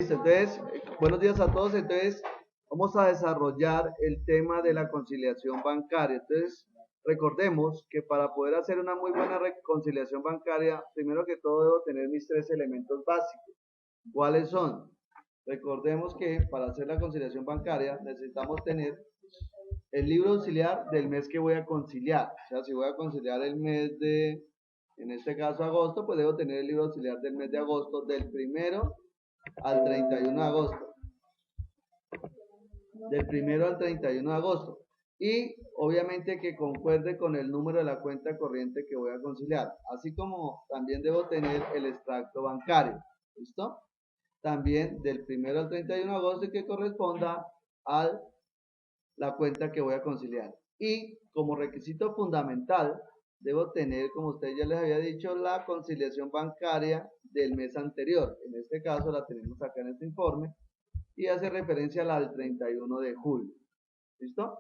Listo, entonces, buenos días a todos. Entonces, vamos a desarrollar el tema de la conciliación bancaria. Entonces, recordemos que para poder hacer una muy buena conciliación bancaria, primero que todo debo tener mis tres elementos básicos. ¿Cuáles son? Recordemos que para hacer la conciliación bancaria necesitamos tener el libro auxiliar del mes que voy a conciliar. O sea, si voy a conciliar el mes de, en este caso agosto, pues debo tener el libro auxiliar del mes de agosto, del 1 al 31 de agosto. Del 1 al 31 de agosto. Y obviamente que concuerde con el número de la cuenta corriente que voy a conciliar. Así como también debo tener el extracto bancario. ¿Listo? También del 1 al 31 de agosto y que corresponda a la cuenta que voy a conciliar. Y como requisito fundamental, debo tener, como usted ya les había dicho, la conciliación bancaria del mes anterior. En este caso la tenemos acá en este informe y hace referencia a la del 31 de julio. ¿Listo?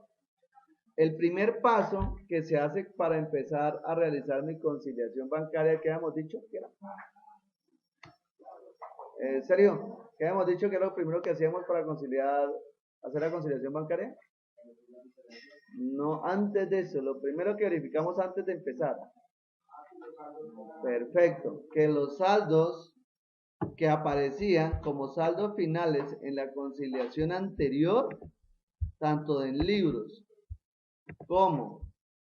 El primer paso que se hace para empezar a realizar mi conciliación bancaria, ¿qué habíamos dicho? ¿Qué era? Sergio, ¿qué habíamos dicho que era lo primero que hacíamos para conciliar, hacer la conciliación bancaria? No, antes de eso, lo primero que verificamos antes de empezar. Perfecto, que los saldos que aparecían como saldos finales en la conciliación anterior, tanto en libros como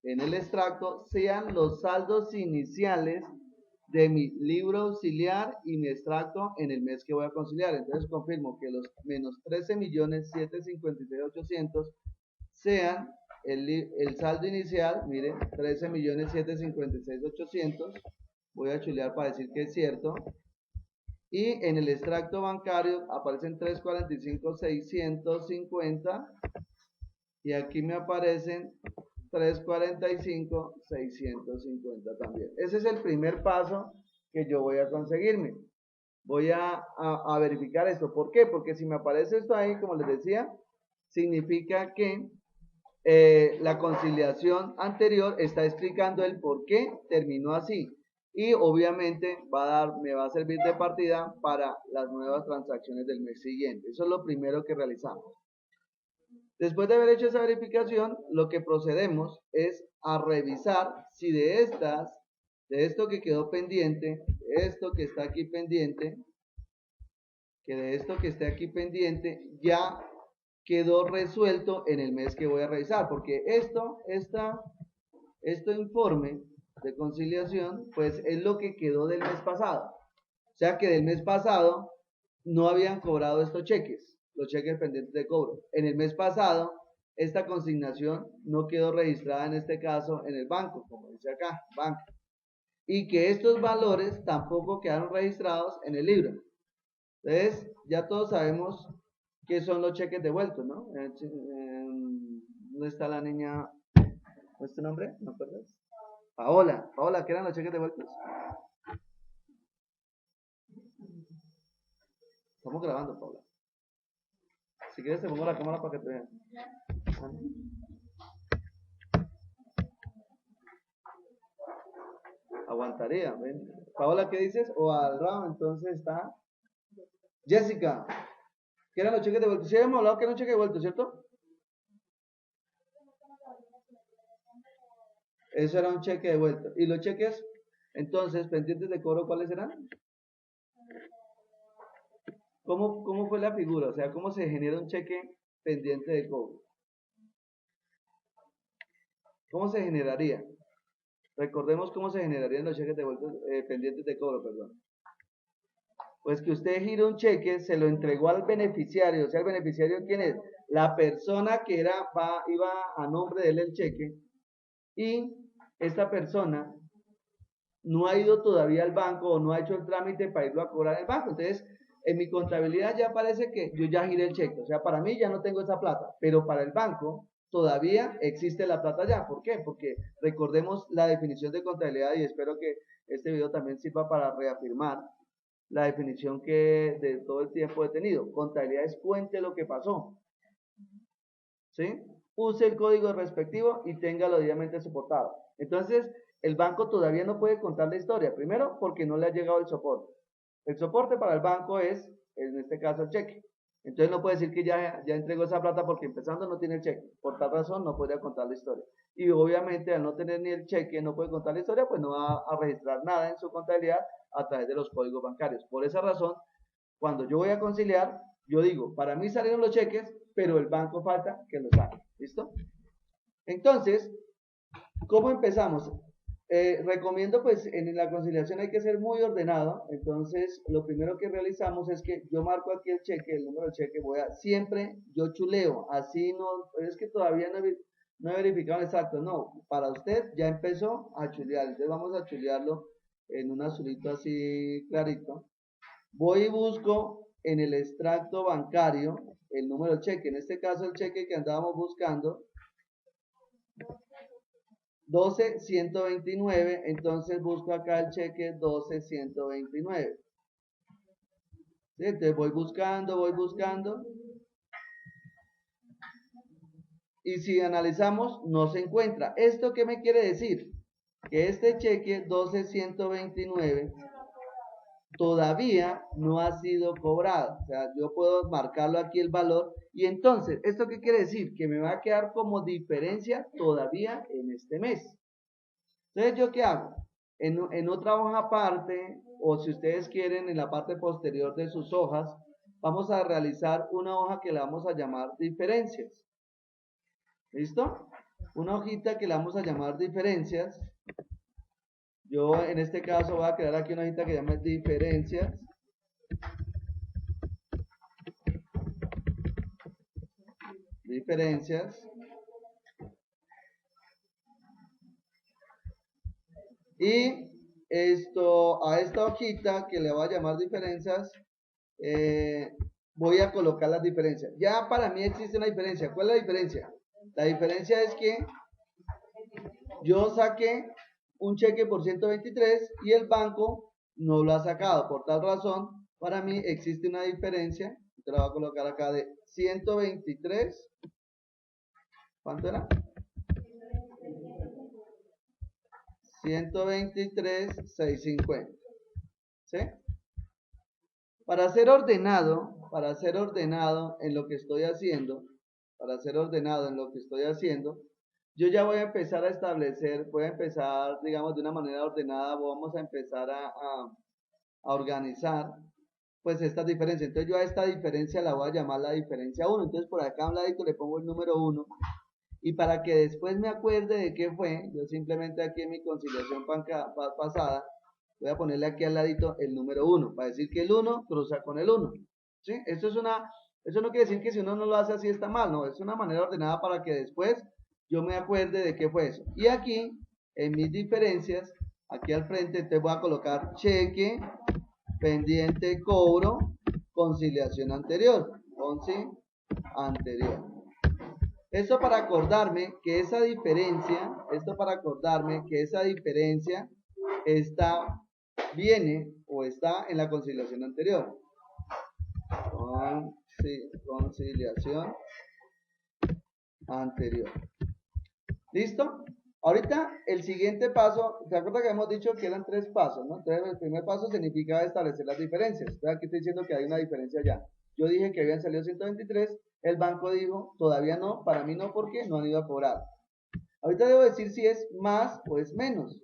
en el extracto, sean los saldos iniciales de mi libro auxiliar y mi extracto en el mes que voy a conciliar. Entonces confirmo que los menos 13.756.800 sean el saldo inicial, miren, 13.756.800, voy a chulear para decir que es cierto, y en el extracto bancario aparecen 345.650 y aquí me aparecen 345.650 también. Ese es el primer paso que yo voy a conseguirme. Voy a verificar esto. ¿Por qué? Porque si me aparece esto ahí, como les decía, significa que la conciliación anterior está explicando el por qué terminó así. Y obviamente me va a servir de partida para las nuevas transacciones del mes siguiente. Eso es lo primero que realizamos. Después de haber hecho esa verificación, lo que procedemos es a revisar si de esto que quedó pendiente, de esto que está aquí pendiente, que de esto que esté aquí pendiente, ya quedó resuelto en el mes que voy a revisar, porque este informe de conciliación, pues es lo que quedó del mes pasado. O sea que del mes pasado no habían cobrado estos cheques, los cheques pendientes de cobro. En el mes pasado, esta consignación no quedó registrada en este caso en el banco, como dice acá, banco. Y que estos valores tampoco quedaron registrados en el libro. Entonces, ya todos sabemos qué son los cheques devueltos, ¿no? ¿Dónde está la niña? ¿Cuál es tu nombre? ¿No acuerdas? Paola, ¿qué eran los cheques devueltos? Estamos grabando, Paola. Si quieres te pongo la cámara para que te vean. Aguantaría, ¿ven? Paola, ¿qué dices? O al ramo, entonces está Jessica. ¿Qué eran los cheques devueltos? Sí, habíamos hablado que eran cheques devueltos, ¿cierto? Eso era un cheque devuelto. ¿Y los cheques, entonces, pendientes de cobro, cuáles eran? ¿Cómo fue la figura? O sea, ¿cómo se genera un cheque pendiente de cobro? ¿Cómo se generaría? Recordemos cómo se generarían los cheques devueltos, pendientes de cobro, perdón. Pues que usted gira un cheque, se lo entregó al beneficiario. O sea, ¿el beneficiario quién es? La persona que iba a nombre de él el cheque. Y esta persona no ha ido todavía al banco o no ha hecho el trámite para irlo a cobrar en el banco. Entonces, en mi contabilidad ya parece que yo ya giré el cheque. O sea, para mí ya no tengo esa plata, pero para el banco todavía existe la plata ya. ¿Por qué? Porque recordemos la definición de contabilidad y espero que este video también sirva para reafirmar la definición que de todo el tiempo he tenido. Contabilidad es cuente lo que pasó. ¿Sí? Use el código respectivo y téngalo debidamente soportado. Entonces, el banco todavía no puede contar la historia. Primero, porque no le ha llegado el soporte. El soporte para el banco es en este caso el cheque. Entonces no puede decir que ya entregó esa plata porque empezando no tiene el cheque. Por tal razón no podría contar la historia. Y obviamente al no tener ni el cheque, no puede contar la historia, pues no va a registrar nada en su contabilidad a través de los códigos bancarios. Por esa razón, cuando yo voy a conciliar, yo digo, para mí salieron los cheques, pero el banco falta que los saque. ¿Listo? Entonces, ¿cómo empezamos? Recomiendo, pues, en la conciliación hay que ser muy ordenado. Entonces, lo primero que realizamos es que yo marco aquí el cheque, el número del cheque, siempre yo chuleo, así no, es que todavía no he verificado exacto, no, para usted ya empezó a chulear, entonces vamos a chulearlo en un azulito así clarito. Voy y busco en el extracto bancario el número del cheque, en este caso el cheque que andábamos buscando, 12,129, entonces busco acá el cheque 12,129. ¿Sí? Entonces voy buscando, y si analizamos no se encuentra. ¿Esto qué me quiere decir? Que este cheque 12,129 todavía no ha sido cobrado. O sea, yo puedo marcarlo aquí el valor, y entonces, ¿esto qué quiere decir? Que me va a quedar como diferencia todavía en este mes. Entonces, ¿yo qué hago? En otra hoja aparte, o si ustedes quieren, en la parte posterior de sus hojas, vamos a realizar una hoja que la vamos a llamar diferencias. ¿Listo? Una hojita que la vamos a llamar diferencias. Yo en este caso voy a crear aquí una hojita que llame diferencias. Diferencias. Y a esta hojita que le voy a llamar diferencias, voy a colocar las diferencias. Ya para mí existe una diferencia. ¿Cuál es la diferencia? La diferencia es que yo saqué un cheque por 123 y el banco no lo ha sacado. Por tal razón, para mí existe una diferencia. Te la voy a colocar acá de 123. ¿Cuánto era? 123,650. ¿Sí? Para ser ordenado en lo que estoy haciendo, yo ya voy a empezar a establecer, digamos, de una manera ordenada, vamos a empezar a organizar, pues, estas diferencias. Entonces yo a esta diferencia la voy a llamar la diferencia 1. Entonces por acá a un ladito le pongo el número 1. Y para que después me acuerde de qué fue, yo simplemente aquí en mi conciliación pasada, voy a ponerle aquí al ladito el número 1, para decir que el 1 cruza con el 1. ¿Sí? Eso no quiere decir que si uno no lo hace así está mal, no, es una manera ordenada para que después yo me acuerde de qué fue eso. Y aquí, en mis diferencias, aquí al frente, te voy a colocar cheque, pendiente, cobro, conciliación anterior. Esto para acordarme que esa diferencia, viene o está en la conciliación anterior. Conciliación anterior. ¿Listo? Ahorita el siguiente paso, ¿te acuerdas que hemos dicho que eran 3 pasos, ¿no? Entonces el primer paso significa establecer las diferencias. Entonces aquí estoy diciendo que hay una diferencia ya. Yo dije que habían salido 123, el banco dijo, todavía no, para mí no, porque no han ido a cobrar. Ahorita debo decir si es más o es menos.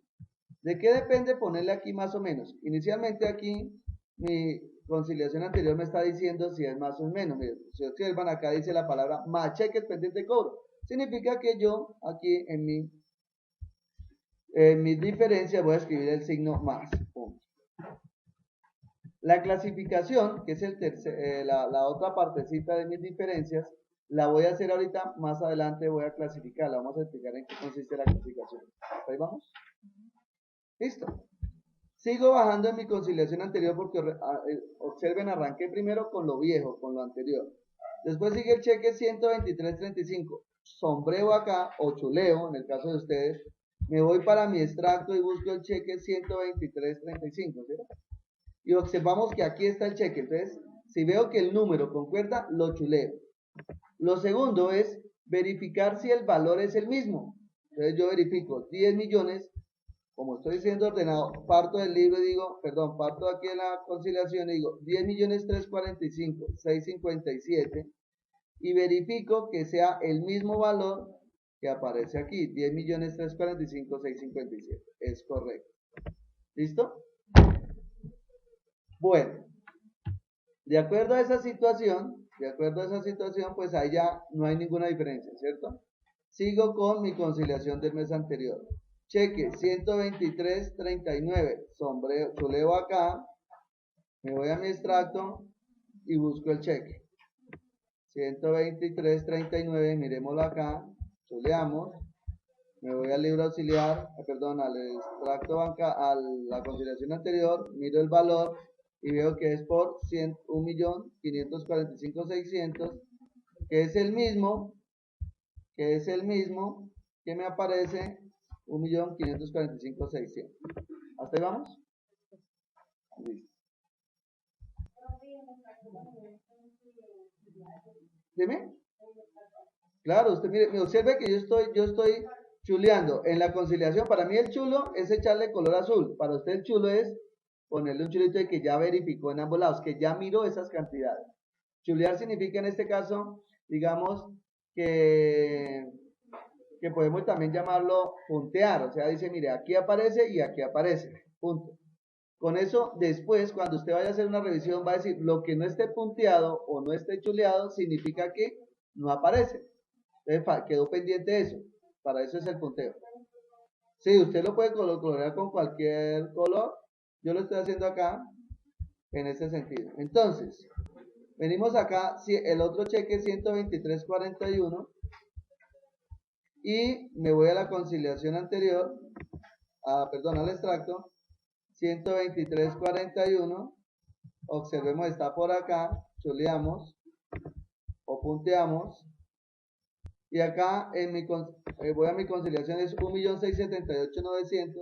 ¿De qué depende ponerle aquí más o menos? Inicialmente aquí mi conciliación anterior me está diciendo si es más o menos. Miren, si observan acá dice la palabra más cheques pendiente de cobro. Significa que yo aquí en mi diferencia voy a escribir el signo más. Punto. La clasificación, que es la otra partecita de mis diferencias, la voy a hacer ahorita, más adelante voy a clasificarla. Vamos a explicar en qué consiste la clasificación. ¿Ahí vamos? Listo. Sigo bajando en mi conciliación anterior porque observen, arranqué primero con lo viejo, con lo anterior. Después sigue el cheque 123.35. Sombreo acá o chuleo, en el caso de ustedes. Me voy para mi extracto y busco el cheque 123.35, ¿cierto? Y observamos que aquí está el cheque. Entonces, si veo que el número concuerda, lo chuleo. Lo segundo es verificar si el valor es el mismo. Entonces yo verifico 10 millones como estoy diciendo ordenado, parto del libro y digo, perdón, parto aquí en la conciliación y digo 10.345.657 y verifico que sea el mismo valor que aparece aquí, 10.345.657. Es correcto. ¿Listo? Bueno, de acuerdo a esa situación, pues ahí ya no hay ninguna diferencia, ¿cierto? Sigo con mi conciliación del mes anterior. Cheque 123.39, soleo acá, me voy a mi extracto y busco el cheque. 123.39, miremoslo acá, soleamos, me voy al libro auxiliar, perdón, al extracto a la conciliación anterior, miro el valor y veo que es por 1.545.600, que es el mismo que me aparece 1.545.600. ¿Hasta ahí vamos? Listo. Dime. Claro, usted mire, observe que yo estoy chuleando en la conciliación. Para mí el chulo es echarle color azul. Para usted el chulo es ponerle un chulito de que ya verificó en ambos lados, que ya miró esas cantidades. Chulear significa en este caso, digamos, que podemos también llamarlo puntear. O sea, dice, mire, aquí aparece y aquí aparece. Punto. Con eso, después, cuando usted vaya a hacer una revisión, va a decir, lo que no esté punteado o no esté chuleado, significa que no aparece. Entonces, quedó pendiente eso. Para eso es el punteo. Sí, usted lo puede colorear con cualquier color. Yo lo estoy haciendo acá en este sentido. Entonces, venimos acá, el otro cheque 123.41 y me voy a la conciliación anterior, perdón, al extracto 123.41. Observemos, está por acá, chuleamos o punteamos. Y acá voy a mi conciliación, es 1.678.900.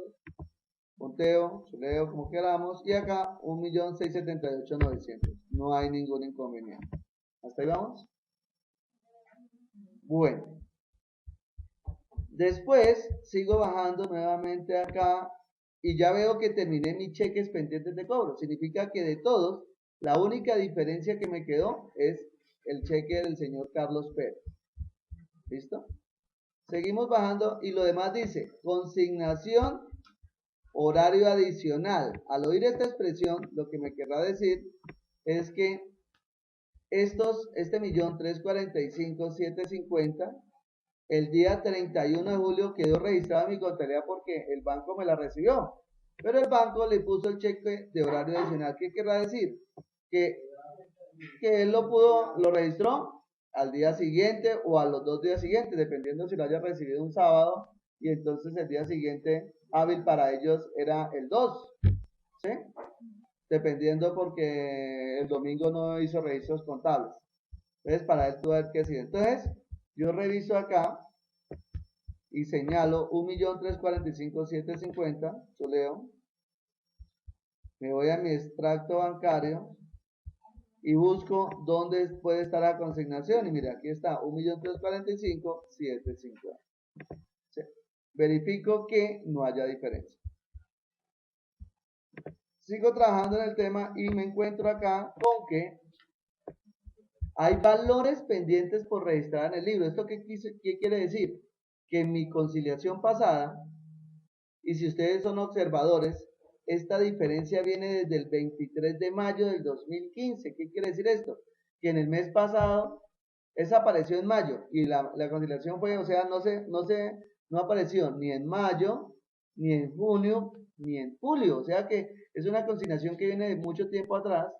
Punteo, chuleo, como queramos. Y acá 1.678.900. No hay ningún inconveniente. ¿Hasta ahí vamos? Bueno. Después sigo bajando nuevamente acá y ya veo que terminé mis cheques pendientes de cobro. Significa que de todos, la única diferencia que me quedó es el cheque del señor Carlos Pérez. ¿Listo? Seguimos bajando y lo demás dice consignación horario adicional. Al oír esta expresión, lo que me querrá decir es que este 1.345.750 el día 31 de julio quedó registrado en mi contabilidad porque el banco me la recibió. Pero el banco le puso el cheque de horario adicional. ¿Qué querrá decir? Que él lo registró al día siguiente o a los 2 días siguientes, dependiendo si lo haya recibido un sábado, y entonces el día siguiente hábil para ellos era el 2, ¿sí? Dependiendo porque el domingo no hizo registros contables. Entonces, para él tuvo que decir. Entonces, yo reviso acá y señalo 1.345.750, yo leo, me voy a mi extracto bancario y busco dónde puede estar la consignación y mira, aquí está 1.345.750. ¿Sí? Verifico que no haya diferencia. Sigo trabajando en el tema y me encuentro acá con que hay valores pendientes por registrar en el libro. ¿Esto qué quiere decir? Que en mi conciliación pasada, y si ustedes son observadores, esta diferencia viene desde el 23 de mayo del 2015. ¿Qué quiere decir esto? Que en el mes pasado, esa apareció en mayo y la conciliación fue, o sea, no apareció ni en mayo, ni en junio, ni en julio. O sea que es una consignación que viene de mucho tiempo atrás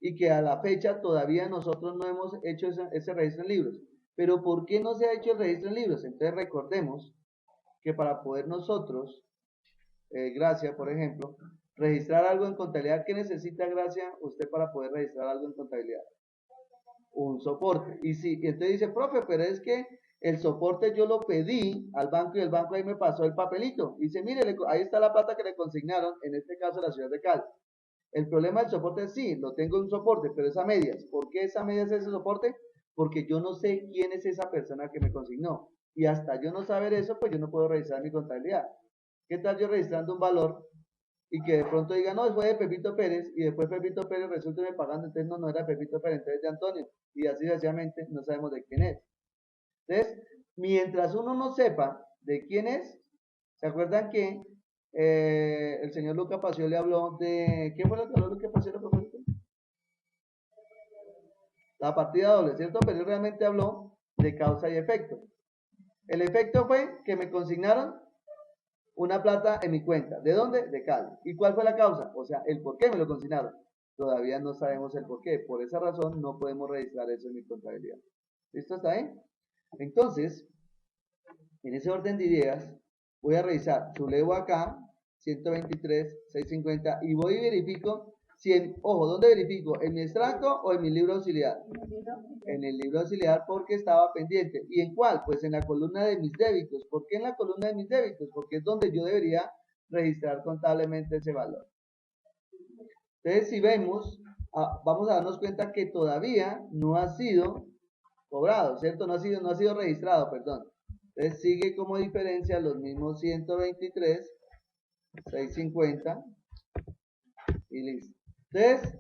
y que a la fecha todavía nosotros no hemos hecho ese registro en libros. Pero ¿por qué no se ha hecho el registro en libros? Entonces recordemos que para poder nosotros, Gracia, por ejemplo, registrar algo en contabilidad, ¿qué necesita Gracia usted para poder registrar algo en contabilidad? Un soporte. Y entonces dice, profe, pero es que el soporte yo lo pedí al banco y el banco ahí me pasó el papelito. Dice, mire, ahí está la plata que le consignaron, en este caso la ciudad de Cali. El problema del soporte es sí, lo tengo en un soporte, pero es a medias. ¿Por qué es a medias ese soporte? Porque yo no sé quién es esa persona que me consignó. Y hasta yo no saber eso, pues yo no puedo revisar mi contabilidad. ¿Qué tal yo registrando un valor y que de pronto diga, no, fue de Pepito Pérez, y después Pepito Pérez resulta me pagando, entonces no era Pepito Pérez, entonces de Antonio, y así sencillamente no sabemos de quién es. Entonces, mientras uno no sepa de quién es, ¿se acuerdan que el señor Luca Pacio le habló de, ¿qué fue lo que habló Luca Pacio a propósito? La partida doble, ¿cierto? Pero él realmente habló de causa y efecto. El efecto fue que me consignaron una plata en mi cuenta. ¿De dónde? De Cali. ¿Y cuál fue la causa? O sea, el por qué me lo consignaron. Todavía no sabemos el por qué. Por esa razón no podemos registrar eso en mi contabilidad. ¿Listo? ¿Está bien? Entonces, en ese orden de ideas, voy a revisar, sulevo acá, 123, 650, y voy y verifico si ojo, ¿dónde verifico? ¿En mi extracto o en mi libro auxiliar? En el libro auxiliar porque estaba pendiente. ¿Y en cuál? Pues en la columna de mis débitos. ¿Por qué en la columna de mis débitos? Porque es donde yo debería registrar contablemente ese valor. Entonces, si vemos, vamos a darnos cuenta que todavía no ha sido cobrado, ¿cierto? No ha sido registrado, perdón. Entonces sigue como diferencia los mismos 123, 650 y listo. Entonces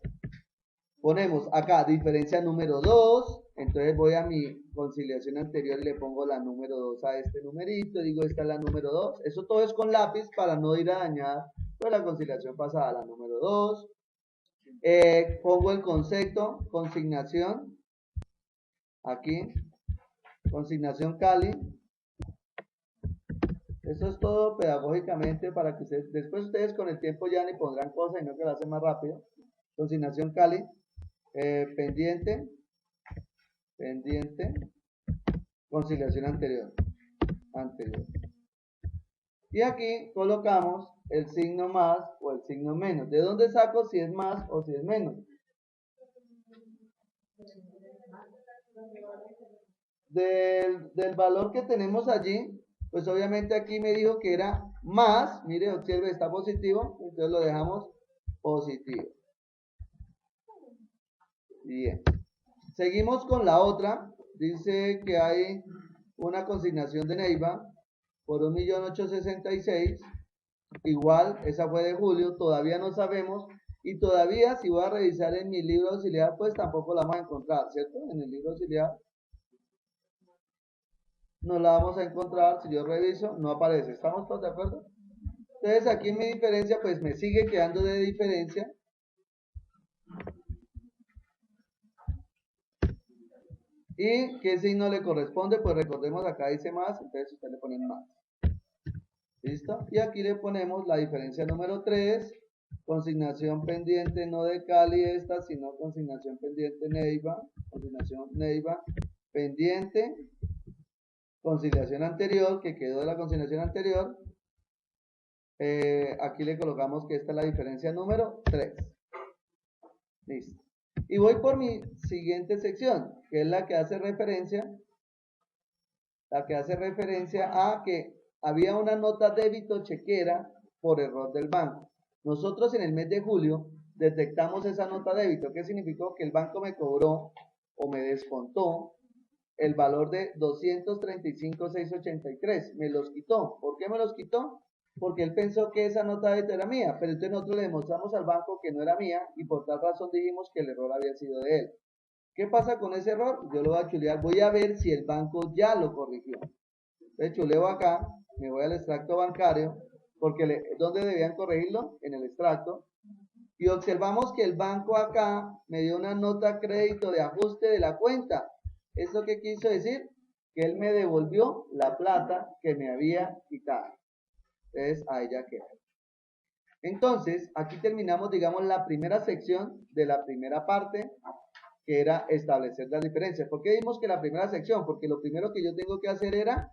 ponemos acá diferencia número 2, entonces voy a mi conciliación anterior y le pongo la número 2 a este numerito, digo esta es la número 2, eso todo es con lápiz para no ir a dañar toda la conciliación pasada, la número 2. Pongo el concepto, consignación, aquí, consignación Cali. Eso es todo pedagógicamente para que ustedes, después ustedes con el tiempo ya ni pondrán cosas y no que lo hacen más rápido. Consignación Cali, pendiente, conciliación anterior. Y aquí colocamos el signo más o el signo menos. ¿De dónde saco si es más o si es menos? Del valor que tenemos allí, pues obviamente aquí me dijo que era más, mire, observe, está positivo, entonces lo dejamos positivo. Bien. Seguimos con la otra, dice que hay una consignación de Neiva por 1.866.000, igual, esa fue de julio, todavía no sabemos, y todavía si voy a revisar en mi libro auxiliar, pues tampoco la vamos a encontrar, ¿cierto? En el libro auxiliar no la vamos a encontrar, si yo reviso, no aparece. ¿Estamos todos de acuerdo? Entonces aquí en mi diferencia, pues me sigue quedando de diferencia. ¿Y qué signo le corresponde? Pues recordemos acá dice más, entonces usted le pone más. ¿Listo? Y aquí le ponemos la diferencia número 3, consignación pendiente no de Cali esta, sino consignación pendiente Neiva, consignación Neiva pendiente, conciliación anterior, que quedó de la conciliación anterior. Aquí le colocamos que esta es la diferencia número 3. Listo. Y voy por mi siguiente sección, que es la que hace referencia a que había una nota débito chequera por error del banco. Nosotros en el mes de julio detectamos esa nota débito. ¿Qué significó? Que el banco me cobró o me descontó el valor de 235.683. Me los quitó. ¿Por qué me los quitó? Porque él pensó que esa nota débito era mía, pero entonces nosotros le demostramos al banco que no era mía y por tal razón dijimos que el error había sido de él. ¿Qué pasa con ese error? Yo lo voy a chulear, voy a ver si el banco ya lo corrigió. Entonces chuleo acá, me voy al extracto bancario, porque ¿dónde debían corregirlo? En el extracto. Y observamos que el banco acá me dio una nota crédito de ajuste de la cuenta. ¿Eso qué quiso decir? Que él me devolvió la plata que me había quitado. Entonces ahí ya queda. Entonces, aquí terminamos, digamos, la primera sección de la primera parte, que era establecer las diferencias. ¿Por qué dimos que la primera sección? Porque lo primero que yo tengo que hacer era,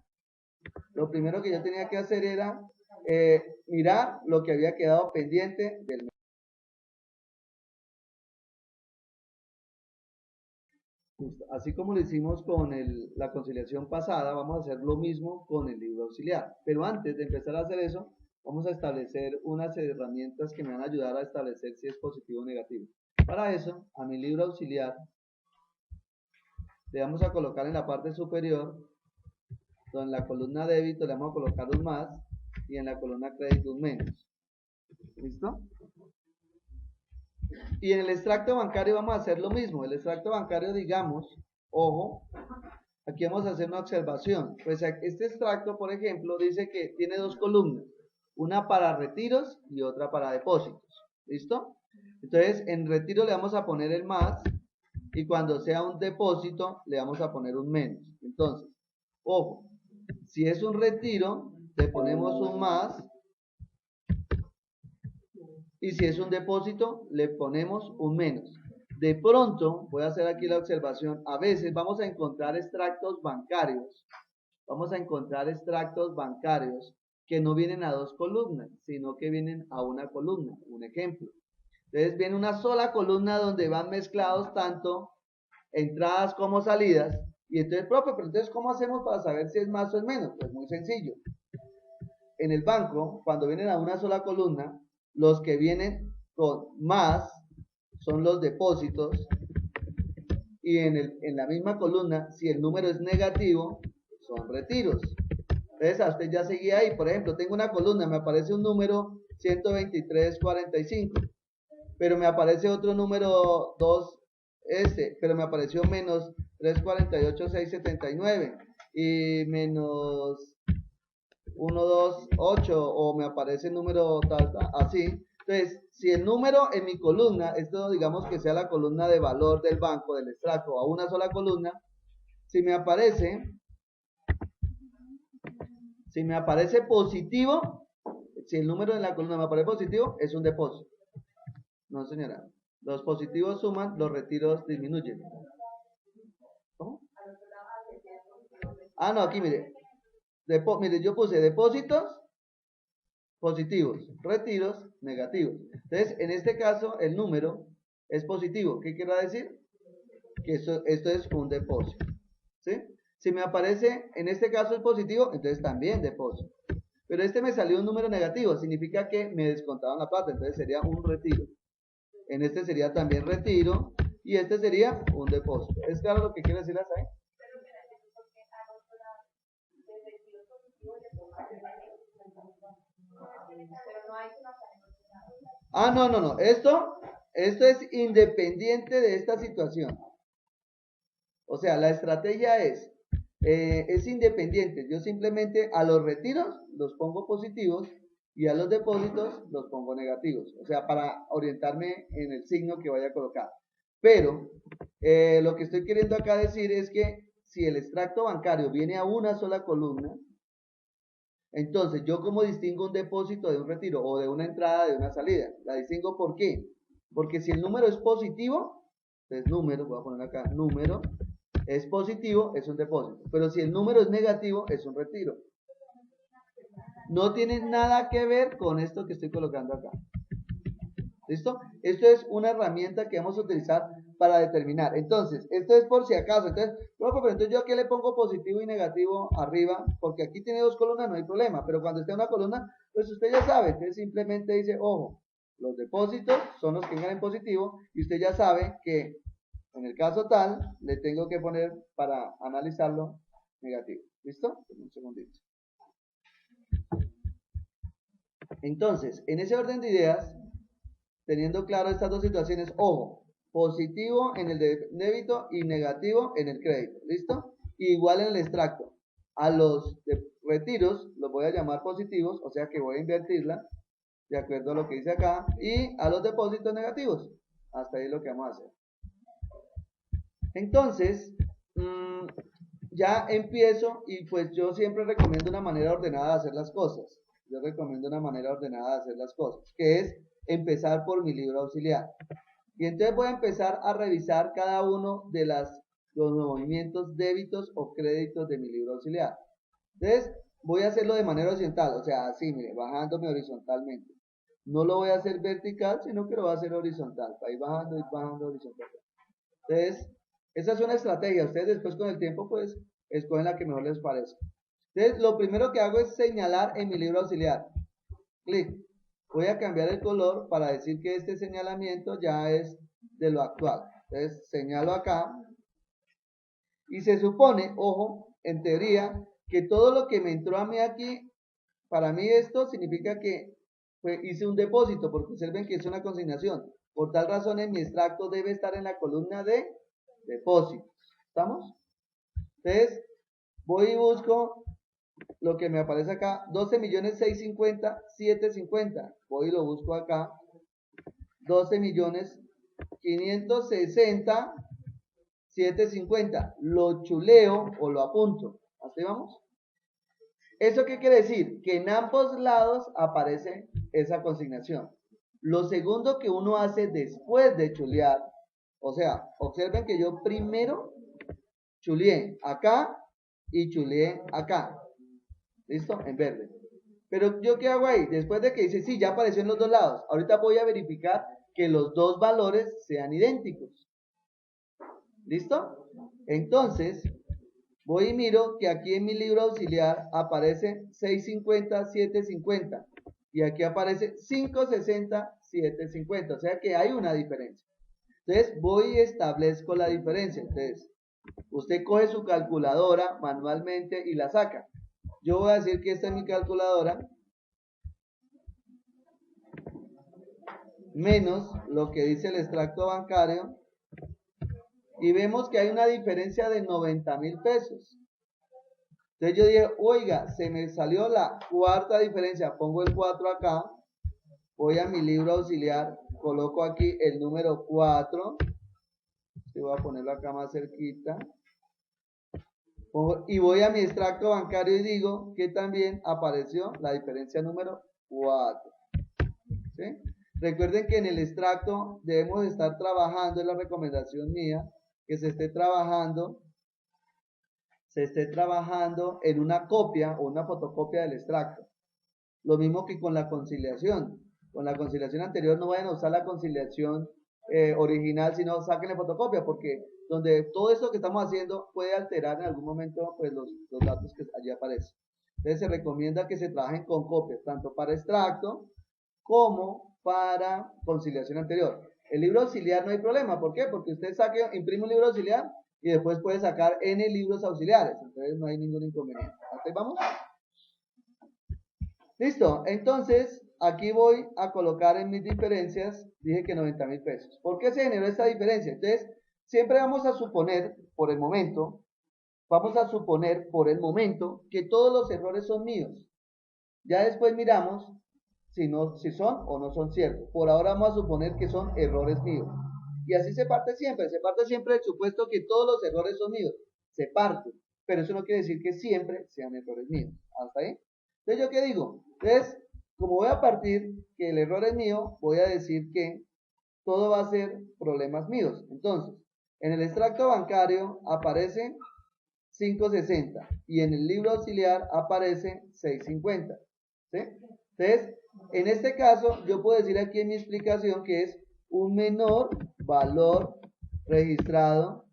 mirar lo que había quedado pendiente del mes. Así como lo hicimos con la conciliación pasada, vamos a hacer lo mismo con el libro auxiliar. Pero antes de empezar a hacer eso, vamos a establecer unas herramientas que me van a ayudar a establecer si es positivo o negativo. Para eso, a mi libro auxiliar, le vamos a colocar en la parte superior, en la columna débito, le vamos a colocar un más, y en la columna crédito un menos. ¿Listo? Y en el extracto bancario vamos a hacer lo mismo. El extracto bancario, digamos, ojo, aquí vamos a hacer una observación. Pues este extracto, por ejemplo, dice que tiene dos columnas, una para retiros y otra para depósitos. ¿Listo? Entonces, en retiro le vamos a poner el más y cuando sea un depósito le vamos a poner un menos. Entonces, ojo, si es un retiro, le ponemos un más y si es un depósito, le ponemos un menos. De pronto, voy a hacer aquí la observación, a veces vamos a encontrar extractos bancarios, que no vienen a dos columnas, sino que vienen a una columna. Un ejemplo. Entonces viene una sola columna donde van mezclados tanto entradas como salidas. Y entonces, profe, pero entonces, ¿cómo hacemos para saber si es más o es menos? Pues muy sencillo. En el banco, cuando vienen a una sola columna, los que vienen con más son los depósitos y en la misma columna, si el número es negativo, son retiros. Entonces, a usted ya seguía ahí. Por ejemplo, tengo una columna, me aparece un número 123.45, pero me aparece otro número 2, pero me apareció menos 348.679 y menos 128 o me aparece el número tal, así. Entonces, si el número en mi columna, esto digamos que sea la columna de valor del banco, del extracto, a una sola columna, si me aparece positivo, si el número en la columna me aparece positivo, es un depósito. No, señora. Los positivos suman, los retiros disminuyen. ¿Cómo? Ah, no, aquí mire. Mire, yo puse depósitos positivos, retiros negativos. Entonces, en este caso, el número es positivo. ¿Qué quiero decir? Que esto es un depósito. ¿Sí? Si me aparece, en este caso es positivo, entonces también depósito. Pero este me salió un número negativo, significa que me descontaban la plata, entonces sería un retiro. En este sería también retiro y este sería un depósito. ¿Es claro lo que quiero decir hasta ahí? Ah, no. Esto es independiente de esta situación. O sea, la estrategia es independiente. Yo simplemente a los retiros los pongo positivos y a los depósitos los pongo negativos. O sea, para orientarme en el signo que vaya a colocar. Pero lo que estoy queriendo acá decir es que si el extracto bancario viene a una sola columna, entonces yo como distingo un depósito de un retiro o de una entrada de una salida. La distingo ¿por qué? Porque si el número es positivo, entonces número, voy a poner acá, número, es positivo, es un depósito. Pero si el número es negativo, es un retiro. No tiene nada que ver con esto que estoy colocando acá. ¿Listo? Esto es una herramienta que vamos a utilizar para determinar. Entonces, esto es por si acaso. Entonces, pero entonces yo aquí le pongo positivo y negativo arriba, porque aquí tiene dos columnas, no hay problema. Pero cuando esté una columna, pues usted ya sabe. Entonces simplemente dice, ojo, los depósitos son los que vengan en positivo y usted ya sabe que en el caso tal, le tengo que poner para analizarlo negativo. ¿Listo? Un segundito. Entonces, en ese orden de ideas, teniendo claro estas dos situaciones, ojo, positivo en el débito y negativo en el crédito. ¿Listo? Igual en el extracto. A los retiros los voy a llamar positivos, o sea que voy a invertirla de acuerdo a lo que dice acá, y a los depósitos negativos. Hasta ahí es lo que vamos a hacer. Entonces, ya empiezo y pues yo siempre recomiendo una manera ordenada de hacer las cosas. Yo recomiendo una manera ordenada de hacer las cosas, que es empezar por mi libro auxiliar. Y entonces voy a empezar a revisar cada uno de los movimientos débitos o créditos de mi libro auxiliar. Entonces voy a hacerlo de manera horizontal, o sea, así, mire, bajándome horizontalmente. No lo voy a hacer vertical, sino que lo voy a hacer horizontal, para ir bajando y bajando horizontal. Entonces, esa es una estrategia. Ustedes después con el tiempo, pues, escogen la que mejor les parezca. Entonces, lo primero que hago es señalar en mi libro auxiliar. Clic. Voy a cambiar el color para decir que este señalamiento ya es de lo actual. Entonces, señalo acá. Y se supone, ojo, en teoría, que todo lo que me entró a mí aquí para mí esto significa que hice un depósito, porque observen que es una consignación. Por tal razón, en mi extracto debe estar en la columna de depósitos. ¿Estamos? Entonces, voy y busco lo que me aparece acá, 12.650.750. Voy y lo busco acá. 12.560.750. Lo chuleo o lo apunto. ¿Así vamos? ¿Eso qué quiere decir? Que en ambos lados aparece esa consignación. Lo segundo que uno hace después de chulear, o sea, observen que yo primero chuleé acá y chuleé acá. ¿Listo? En verde. Pero yo qué hago ahí? Después de que dice, sí, ya apareció en los dos lados. Ahorita voy a verificar que los dos valores sean idénticos. ¿Listo? Entonces, voy y miro que aquí en mi libro auxiliar aparece 650, 750. Y aquí aparece 560, 750. O sea que hay una diferencia. Entonces, voy y establezco la diferencia. Entonces, usted coge su calculadora manualmente y la saca. Yo voy a decir que esta es mi calculadora, menos lo que dice el extracto bancario, y vemos que hay una diferencia de 90.000 pesos. Entonces yo dije, oiga, se me salió la cuarta diferencia, pongo el 4 acá, voy a mi libro auxiliar, coloco aquí el número 4, voy a ponerlo acá más cerquita, y voy a mi extracto bancario y digo que también apareció la diferencia número 4. ¿Sí? Recuerden que en el extracto debemos estar trabajando, es la recomendación mía, que se esté trabajando en una copia o una fotocopia del extracto. Lo mismo que con la conciliación. Con la conciliación anterior no vayan a usar la conciliación original, sino saquen la fotocopia, porque donde todo esto que estamos haciendo puede alterar en algún momento pues, los datos que allí aparecen. Entonces se recomienda que se trabajen con copias, tanto para extracto como para conciliación anterior. El libro auxiliar no hay problema, ¿por qué? Porque usted imprime un libro auxiliar y después puede sacar N libros auxiliares, entonces no hay ningún inconveniente. ¿Hasta ahí vamos? Listo, entonces aquí voy a colocar en mis diferencias, dije que 90.000 pesos. ¿Por qué se generó esta diferencia? Entonces, siempre vamos a suponer, por el momento, que todos los errores son míos. Ya después miramos si son o no son ciertos. Por ahora vamos a suponer que son errores míos. Y así se parte siempre del supuesto que todos los errores son míos. Se parte, pero eso no quiere decir que siempre sean errores míos. ¿Hasta ahí? Entonces, ¿yo qué digo? Entonces, como voy a partir que el error es mío, voy a decir que todo va a ser problemas míos. Entonces, en el extracto bancario aparece 560 y en el libro auxiliar aparece 650. ¿Sí? Entonces, en este caso, yo puedo decir aquí en mi explicación que es un menor valor registrado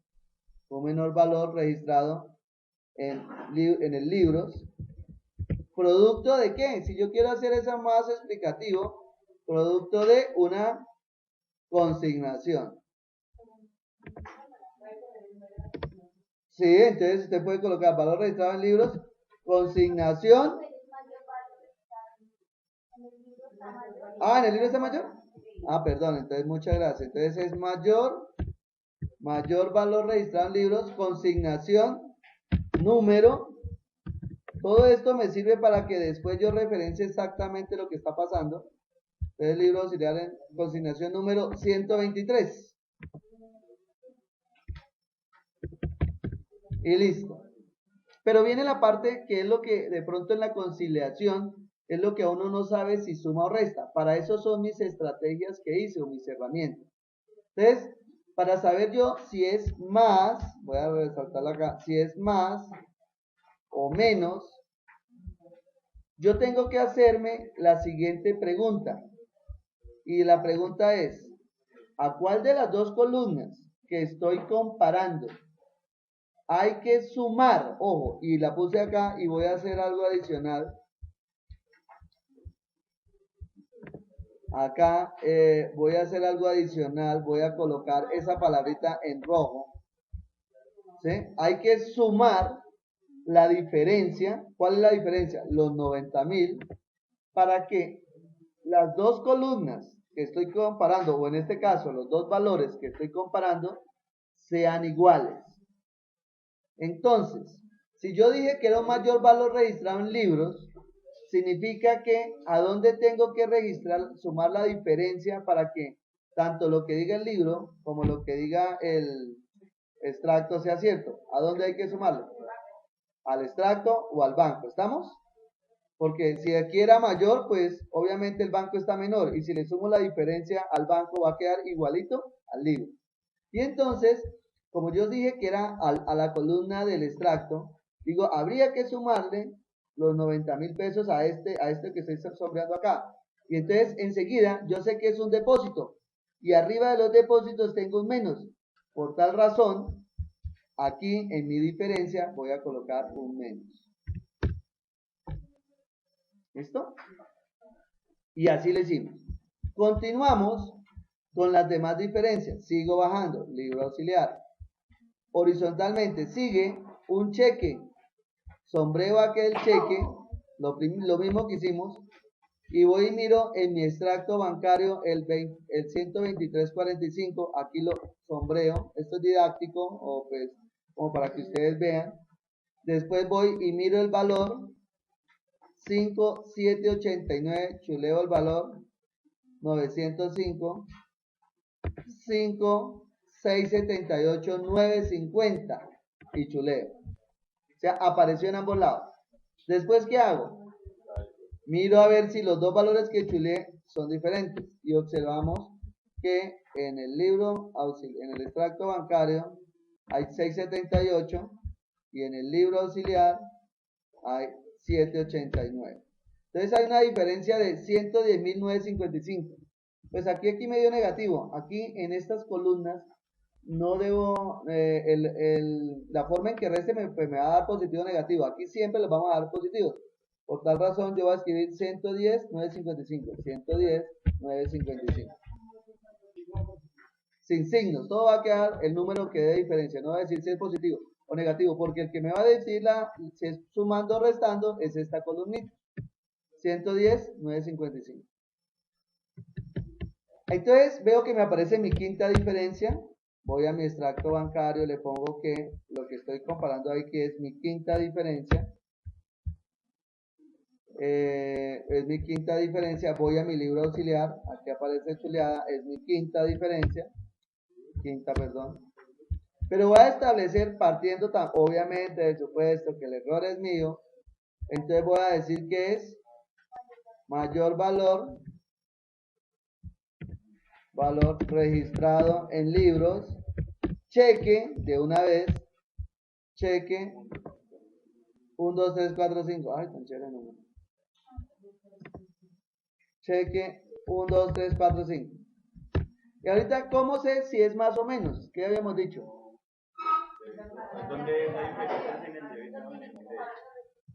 en el libros. ¿Producto de qué? Si yo quiero hacer eso más explicativo, producto de una consignación. Sí, entonces usted puede colocar valor registrado en libros, consignación. Ah, ¿en el libro está mayor? Ah, perdón, entonces muchas gracias. Entonces es mayor valor registrado en libros, consignación, número. Todo esto me sirve para que después yo referencie exactamente lo que está pasando. Entonces libro auxiliar en consignación número 123. Y listo. Pero viene la parte que es lo que de pronto en la conciliación es lo que uno no sabe si suma o resta. Para eso son mis estrategias que hice o mis herramientas. Entonces, para saber yo si es más, voy a resaltarla acá, si es más o menos, yo tengo que hacerme la siguiente pregunta. Y la pregunta es, ¿a cuál de las dos columnas que estoy comparando hay que sumar? Ojo, y la puse acá y voy a hacer algo adicional. Acá voy a hacer algo adicional, voy a colocar esa palabrita en rojo. ¿Sí? Hay que sumar la diferencia. ¿Cuál es la diferencia? Los 90.000, para que las dos columnas que estoy comparando, o en este caso los dos valores que estoy comparando, sean iguales. Entonces, si yo dije que era un mayor valor registrado en libros, significa que a dónde tengo que registrar, sumar la diferencia para que tanto lo que diga el libro como lo que diga el extracto sea cierto. ¿A dónde hay que sumarlo? ¿Al extracto o al banco? ¿Estamos? Porque si aquí era mayor, pues obviamente el banco está menor. Y si le sumo la diferencia al banco, va a quedar igualito al libro. Y entonces, como yo dije que era a la columna del extracto, digo, habría que sumarle los 90.000 pesos a este que estoy sombreando acá. Y entonces, enseguida, yo sé que es un depósito. Y arriba de los depósitos tengo un menos. Por tal razón, aquí en mi diferencia voy a colocar un menos. ¿Listo? Y así le hicimos. Continuamos con las demás diferencias. Sigo bajando. Libro auxiliar. Horizontalmente sigue un cheque. Sombreo aquel cheque. Lo mismo que hicimos. Y voy y miro en mi extracto bancario el 123.45. Aquí lo sombreo. Esto es didáctico o pues como para que ustedes vean. Después voy y miro el valor 5.789, chuleo el valor 905, 5.678, 950 y chuleo. O sea, apareció en ambos lados. Después, ¿qué hago? Miro a ver si los dos valores que chuleé son diferentes y observamos que en el libro, en el extracto bancario hay 678 y en el libro auxiliar hay 789. Entonces hay una diferencia de 110.955. Pues aquí me dio negativo. Aquí en estas columnas no debo, la forma en que reste pues me va a dar positivo o negativo. Aquí siempre los vamos a dar positivos. Por tal razón yo voy a escribir 110.955. 110.955. Sin signos. Todo va a quedar el número que dé diferencia. No va a decir si es positivo o negativo, porque el que me va a decir si es sumando o restando es esta columnita. 110.955. Entonces veo que me aparece mi quinta diferencia. Voy a mi extracto bancario, le pongo que lo que estoy comparando ahí que es mi quinta diferencia. Es mi quinta diferencia. Voy a mi libro auxiliar. Aquí aparece chuleada. Es mi quinta diferencia. Perdón. Pero voy a establecer partiendo obviamente del supuesto que el error es mío. Entonces voy a decir que es mayor valor registrado en libros, cheque de una vez, cheque 1, 2, 3, 4, 5, ay, tan chévere número. Cheque 1, 2, 3, 4, 5. Y ahorita, ¿cómo sé si es más o menos? ¿Qué habíamos dicho?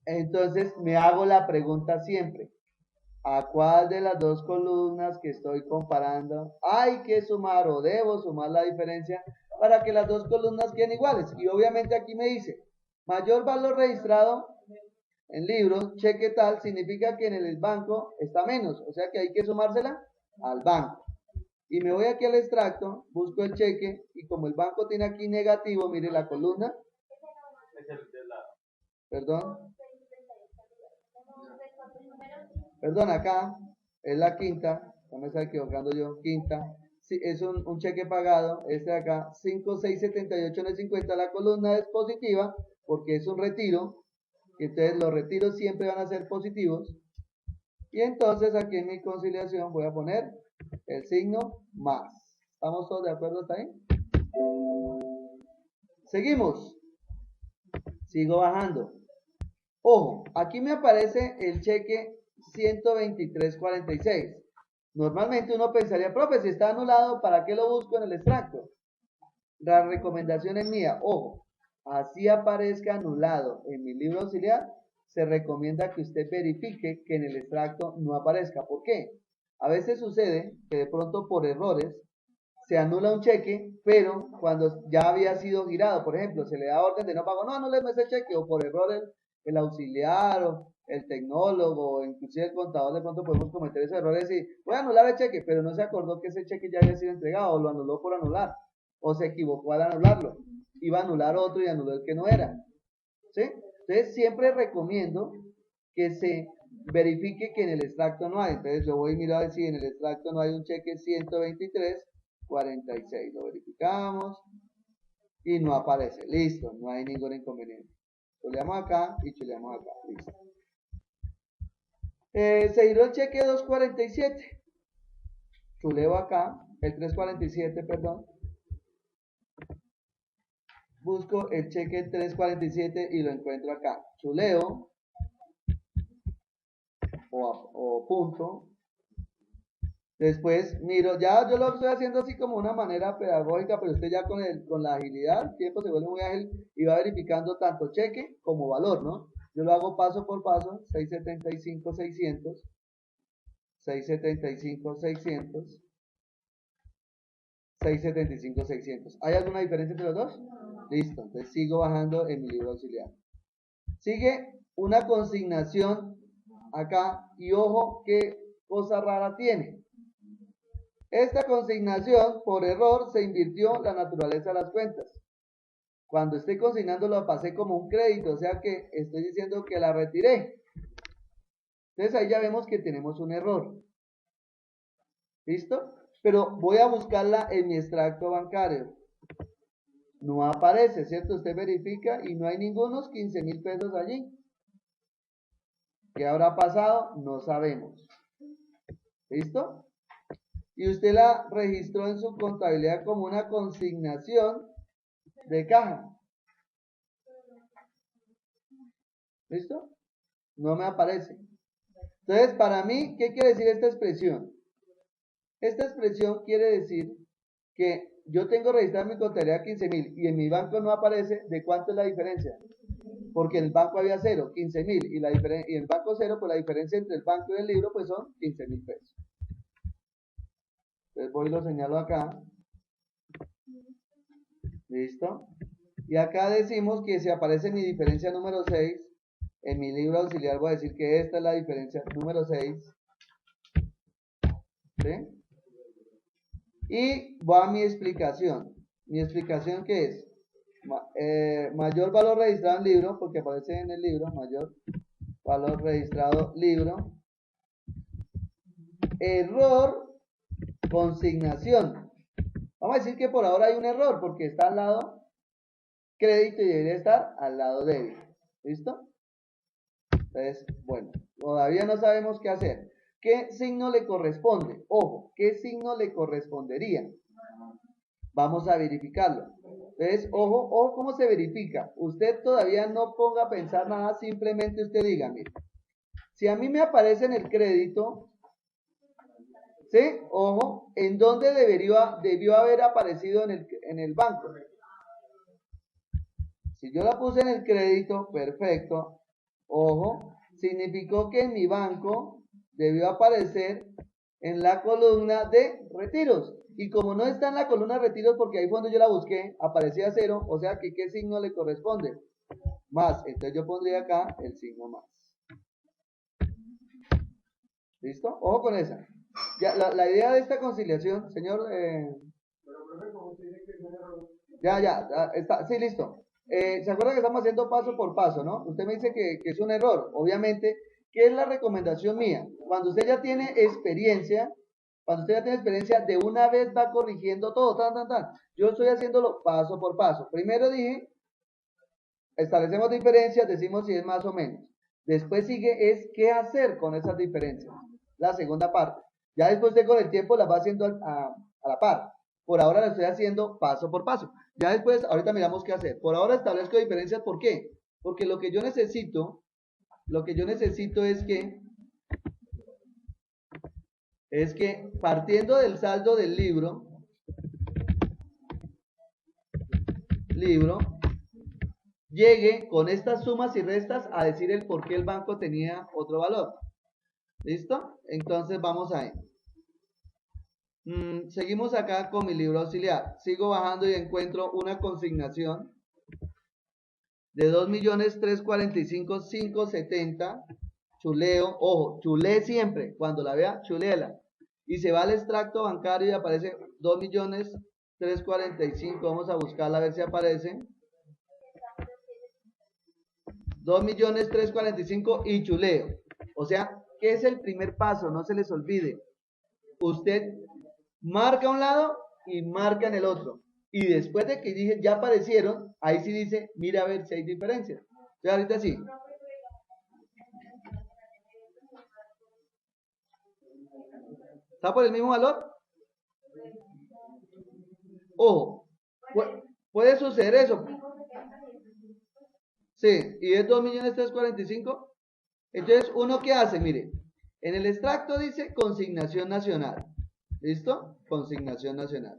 Entonces me hago la pregunta siempre. ¿A cuál de las dos columnas que estoy comparando hay que sumar o debo sumar la diferencia para que las dos columnas queden iguales? Y obviamente aquí me dice, mayor valor registrado en libros, cheque tal, significa que en el banco está menos, o sea que hay que sumársela al banco. Y me voy aquí al extracto, busco el cheque y como el banco tiene aquí negativo, mire la columna. Perdón, acá es la quinta, no me estoy equivocando yo, quinta. Sí, es un cheque pagado, este de acá, 5.678.50, la columna es positiva porque es un retiro, y entonces los retiros siempre van a ser positivos. Y entonces aquí en mi conciliación voy a poner el signo más. ¿Estamos todos de acuerdo hasta ahí? Seguimos. Sigo bajando. Ojo, aquí me aparece el cheque 123.46. Normalmente uno pensaría, profe, si está anulado, ¿para qué lo busco en el extracto? La recomendación es mía. Ojo, así aparezca anulado en mi libro auxiliar, se recomienda que usted verifique que en el extracto no aparezca. ¿Por qué? A veces sucede que de pronto por errores se anula un cheque, pero cuando ya había sido girado, por ejemplo, se le da orden de no pago, no anuleme ese cheque, o por error el auxiliar, o el tecnólogo, o inclusive el contador, de pronto podemos cometer esos errores y voy a anular el cheque, pero no se acordó que ese cheque ya había sido entregado, o lo anuló por anular, o se equivocó al anularlo, iba a anular otro y anuló el que no era, ¿sí? Entonces siempre recomiendo que se verifique que en el extracto no hay. Entonces yo voy a mirar a ver si en el extracto no hay un cheque 123.46. Lo verificamos y no aparece. Listo, no hay ningún inconveniente. Chuleamos acá y chuleamos acá. Listo. Se giró el cheque 247. Chuleo acá, el 347, perdón. Busco el cheque 347 y lo encuentro acá. Chuleo o punto. Después miro, ya yo lo estoy haciendo así como una manera pedagógica, pero usted ya con la agilidad, el tiempo se vuelve muy ágil y va verificando tanto cheque como valor, ¿no? Yo lo hago paso por paso, 675, 600, 675, 600, 675, 600. ¿Hay alguna diferencia entre los dos? Listo, entonces sigo bajando en mi libro auxiliar. Sigue una consignación acá y ojo qué cosa rara tiene. Esta consignación, por error, se invirtió la naturaleza de las cuentas. Cuando estoy consignando lo pasé como un crédito, o sea que estoy diciendo que la retiré. Entonces ahí ya vemos que tenemos un error. ¿Listo? Pero voy a buscarla en mi extracto bancario. No aparece, ¿cierto? Usted verifica y no hay ningunos 15.000 pesos allí. ¿Qué habrá pasado? No sabemos. ¿Listo? Y usted la registró en su contabilidad como una consignación de caja. ¿Listo? No me aparece. Entonces, para mí, ¿qué quiere decir esta expresión? Esta expresión quiere decir que yo tengo registrada mi contabilidad 15.000 y en mi banco no aparece. ¿De cuánto es la diferencia? Porque en el banco había 0, 15.000 y el banco 0, pues la diferencia entre el banco y el libro pues son 15.000 pesos. Entonces voy y lo señalo acá. ¿Listo? Y acá decimos que si aparece mi diferencia número 6, en mi libro auxiliar voy a decir que esta es la diferencia número 6. ¿Sí? Y va mi explicación. Mi explicación que es mayor valor registrado en libro, porque aparece en el libro, mayor valor registrado libro. Error, consignación. Vamos a decir que por ahora hay un error, porque está al lado crédito y debería estar al lado débito. ¿Listo? Entonces, bueno, todavía no sabemos qué hacer. ¿Qué signo le corresponde? Ojo, ¿qué signo le correspondería? Vamos a verificarlo. Entonces, ojo cómo se verifica. Usted todavía no ponga a pensar nada, simplemente usted diga, mire, si a mí me aparece en el crédito, ¿sí? Ojo, ¿en dónde debió haber aparecido en el banco? Si yo la puse en el crédito, perfecto. Ojo, significó que en mi banco debió aparecer en la columna de retiros. Y como no está en la columna de retiros, porque ahí cuando yo la busqué, aparecía 0, o sea que ¿qué signo le corresponde? Más. Entonces yo pondría acá el signo más. ¿Listo? Ojo con esa. Ya, la idea de esta conciliación, señor... Ya, está, sí, listo. ¿Se acuerda que estamos haciendo paso por paso, no? Usted me dice que es un error. Obviamente, ¿qué es la recomendación mía? Cuando usted ya tiene experiencia, de una vez va corrigiendo todo, Yo estoy haciéndolo paso por paso. Primero dije, establecemos diferencias, decimos si es más o menos. Después sigue es qué hacer con esas diferencias. La segunda parte. Ya después usted con el tiempo las va haciendo a la par. Por ahora la estoy haciendo paso por paso. Ya después, ahorita miramos qué hacer. Por ahora establezco diferencias, ¿por qué? Porque lo que yo necesito es que partiendo del saldo del libro, llegue con estas sumas y restas a decir el por qué el banco tenía otro valor. ¿Listo? Entonces vamos ahí. Seguimos acá con mi libro auxiliar. Sigo bajando y encuentro una consignación de 2.345.570. Chuleo, ojo, chulé siempre. Cuando la vea, chuléela. Y se va al extracto bancario y aparece 2.345.000. Vamos a buscarla a ver si aparece. 2.345.000 y chuleo. O sea, ¿qué es el primer paso? No se les olvide. Usted marca a un lado y marca en el otro. Y después de que dije ya aparecieron, ahí sí dice, mira a ver si hay diferencias. Entonces ahorita sí. ¿Está por el mismo valor? Ojo, puede suceder eso. Sí, y es 2.345.000. Entonces, ¿uno qué hace? Mire, en el extracto dice consignación nacional. ¿Listo? Consignación nacional.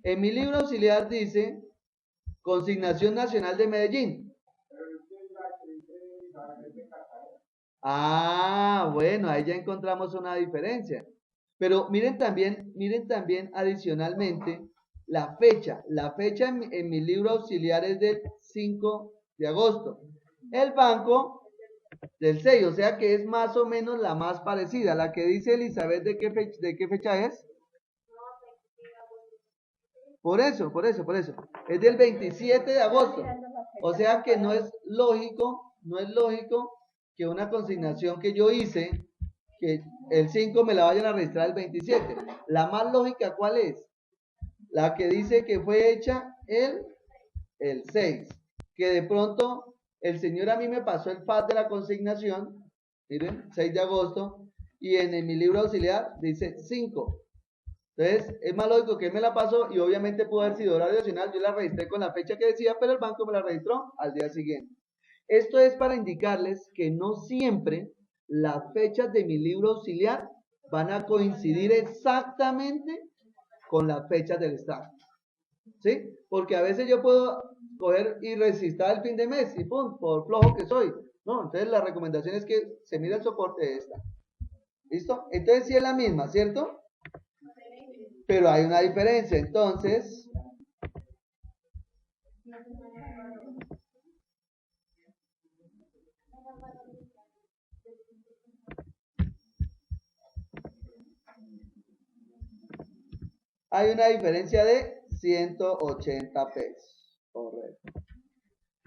En mi libro auxiliar dice consignación nacional de Medellín. Ah, bueno, ahí ya encontramos una diferencia. Pero miren también adicionalmente la fecha. La fecha en mi libro auxiliar es del 5 de agosto. El banco del 6, o sea que es más o menos la más parecida. La que dice Elizabeth, de qué fecha es? Por eso. Es del 27 de agosto. O sea que no es lógico que una consignación que yo hice, que el 5 me la vayan a registrar el 27. La más lógica, ¿cuál es? La que dice que fue hecha el 6. Que de pronto el señor a mí me pasó el FAT de la consignación, miren, 6 de agosto, y en mi libro auxiliar dice 5. Entonces, es más lógico que él me la pasó y obviamente pudo haber sido horario nacional, yo la registré con la fecha que decía, pero el banco me la registró al día siguiente. Esto es para indicarles que no siempre las fechas de mi libro auxiliar van a coincidir exactamente con las fechas del extracto. ¿Sí? Porque a veces yo puedo coger y resistir el fin de mes y pum, por flojo que soy. No, entonces la recomendación es que se mire el soporte de esta. ¿Listo? Entonces sí es la misma, ¿cierto? Pero hay una diferencia. Entonces, hay una diferencia de 180 pesos. Correcto.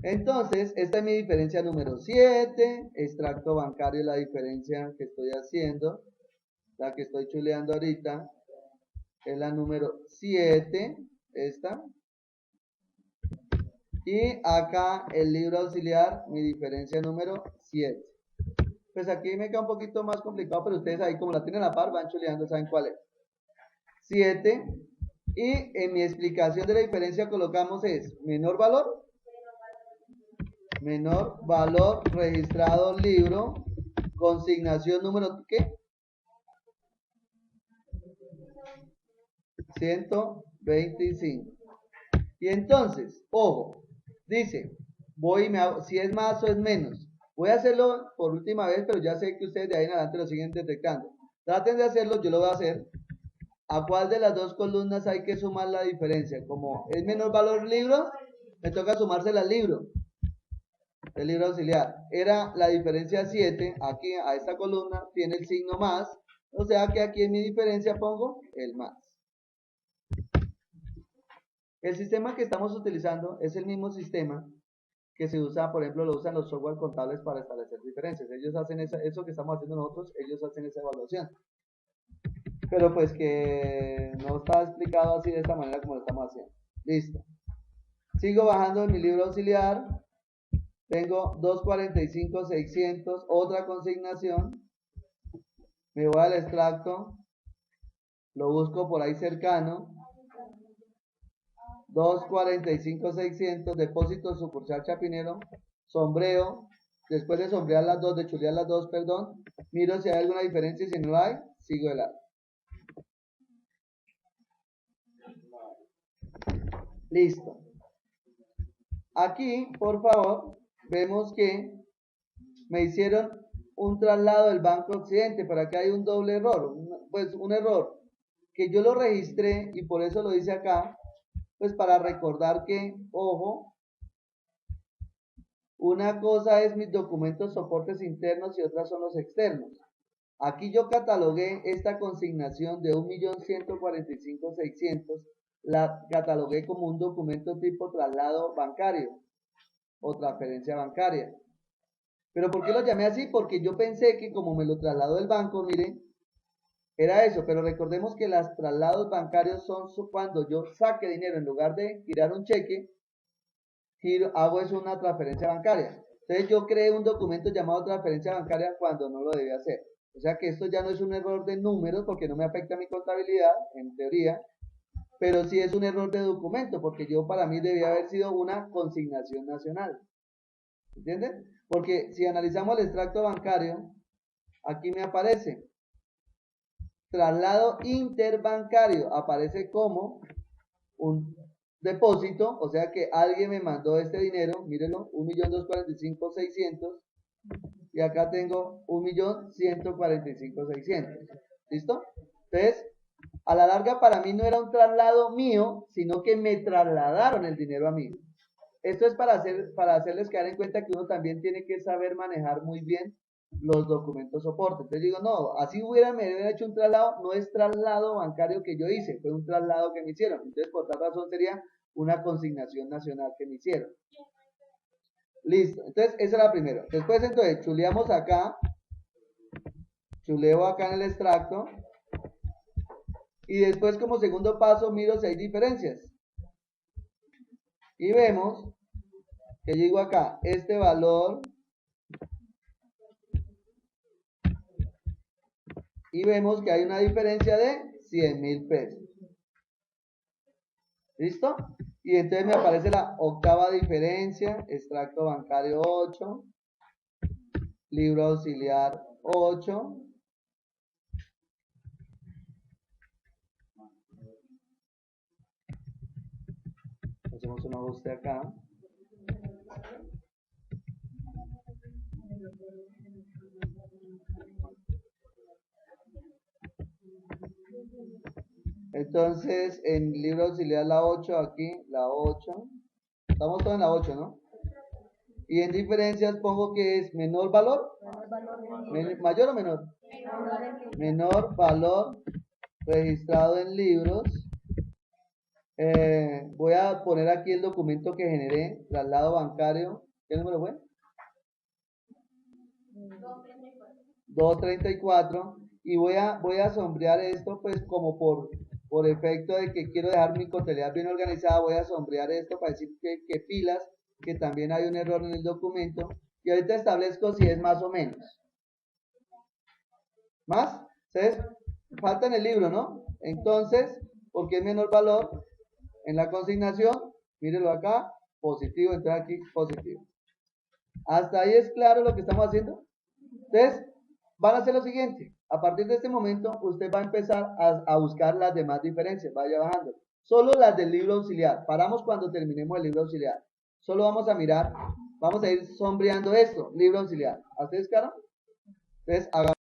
Entonces, esta es mi diferencia número 7. Extracto bancario, la diferencia que estoy haciendo, la que estoy chuleando ahorita, es la número 7. Esta. Y acá el libro auxiliar, mi diferencia número 7. Pues aquí me queda un poquito más complicado, pero ustedes ahí como la tienen a la par, van chuleando, saben cuál es. 7. Y en mi explicación de la diferencia colocamos es menor valor registrado libro, consignación número, ¿qué? 125. Y entonces, ojo, dice, voy y me hago, si es más o es menos. Voy a hacerlo por última vez, pero ya sé que ustedes de ahí en adelante lo siguen detectando. Traten de hacerlo, yo lo voy a hacer. ¿A cuál de las dos columnas hay que sumar la diferencia? Como es menor valor libro, me toca sumársela al libro. El libro auxiliar. Era la diferencia 7, aquí a esta columna tiene el signo más, o sea que aquí en mi diferencia pongo el más. El sistema que estamos utilizando es el mismo sistema que se usa, por ejemplo, lo usan los software contables para establecer diferencias. Ellos hacen eso que estamos haciendo nosotros, ellos hacen esa evaluación. Pero pues que no está explicado así de esta manera como lo estamos haciendo. Listo. Sigo bajando en mi libro auxiliar. Tengo 245.600, otra consignación. Me voy al extracto. Lo busco por ahí cercano. 245.600, depósito sucursal Chapinero. Sombreo. Después de sombrear las dos, de chulear las dos, perdón. Miro si hay alguna diferencia y si no hay, sigo el lado. Listo. Aquí, por favor, vemos que me hicieron un traslado del Banco Occidente. Por acá hay un doble error, pues un error. que yo lo registré y por eso lo dice acá, pues para recordar que, ojo, una cosa es mis documentos soportes internos y otras son los externos. Aquí yo catalogué esta consignación de 1.145.600, la catalogué como un documento tipo traslado bancario o transferencia bancaria. ¿Pero por qué lo llamé así? Porque yo pensé que como me lo trasladó el banco, mire, era eso, pero recordemos que los traslados bancarios son cuando yo saque dinero en lugar de girar un cheque, hago eso una transferencia bancaria. Entonces yo creé un documento llamado transferencia bancaria cuando no lo debía hacer. O sea que esto ya no es un error de números porque no me afecta a mi contabilidad, en teoría, pero sí es un error de documento porque yo para mí debía haber sido una consignación nacional. ¿Entienden? Porque si analizamos el extracto bancario, aquí me aparece traslado interbancario, aparece como un depósito, o sea que alguien me mandó este dinero, mírenlo, 1.245.600 y acá tengo 1.145.600. ¿Listo? Entonces, a la larga para mí no era un traslado mío, sino que me trasladaron el dinero a mí. Esto es para hacerles quedar en cuenta que uno también tiene que saber manejar muy bien los documentos soporte. Entonces digo, no, así me hubiera hecho un traslado, no es traslado bancario que yo hice, fue un traslado que me hicieron. Entonces, por tal razón sería una consignación nacional que me hicieron. Listo, entonces esa es la primera. Después entonces chuleamos acá, chuleo acá en el extracto y después como segundo paso miro si hay diferencias. Y vemos que yo digo acá, este valor y vemos que hay una diferencia de 100.000 pesos. ¿Listo? Y entonces me aparece la octava diferencia, extracto bancario 8, libro auxiliar 8, hacemos un ajuste acá. Entonces, en libro auxiliar la 8, aquí, la 8. Estamos todos en la 8, ¿no? Y en diferencias pongo que es menor valor. ¿Mayor o menor? Menor valor registrado en libros. Voy a poner aquí el documento que generé, traslado bancario. ¿Qué número fue? 234. Y voy a sombrear esto pues como por efecto de que quiero dejar mi contabilidad bien organizada, voy a sombrear esto para decir que pilas, que también hay un error en el documento. Y ahorita establezco si es más o menos. ¿Más? Entonces, falta en el libro, ¿no? Entonces, ¿por qué es menor valor? En la consignación, mírelo acá, positivo, entonces aquí positivo. ¿Hasta ahí es claro lo que estamos haciendo? Entonces, van a hacer lo siguiente. A partir de este momento, usted va a empezar a buscar las demás diferencias. Vaya bajando. Solo las del libro auxiliar. Paramos cuando terminemos el libro auxiliar. Solo vamos a mirar, vamos a ir sombreando esto, libro auxiliar. ¿A ustedes, claro? Entonces, hagamos.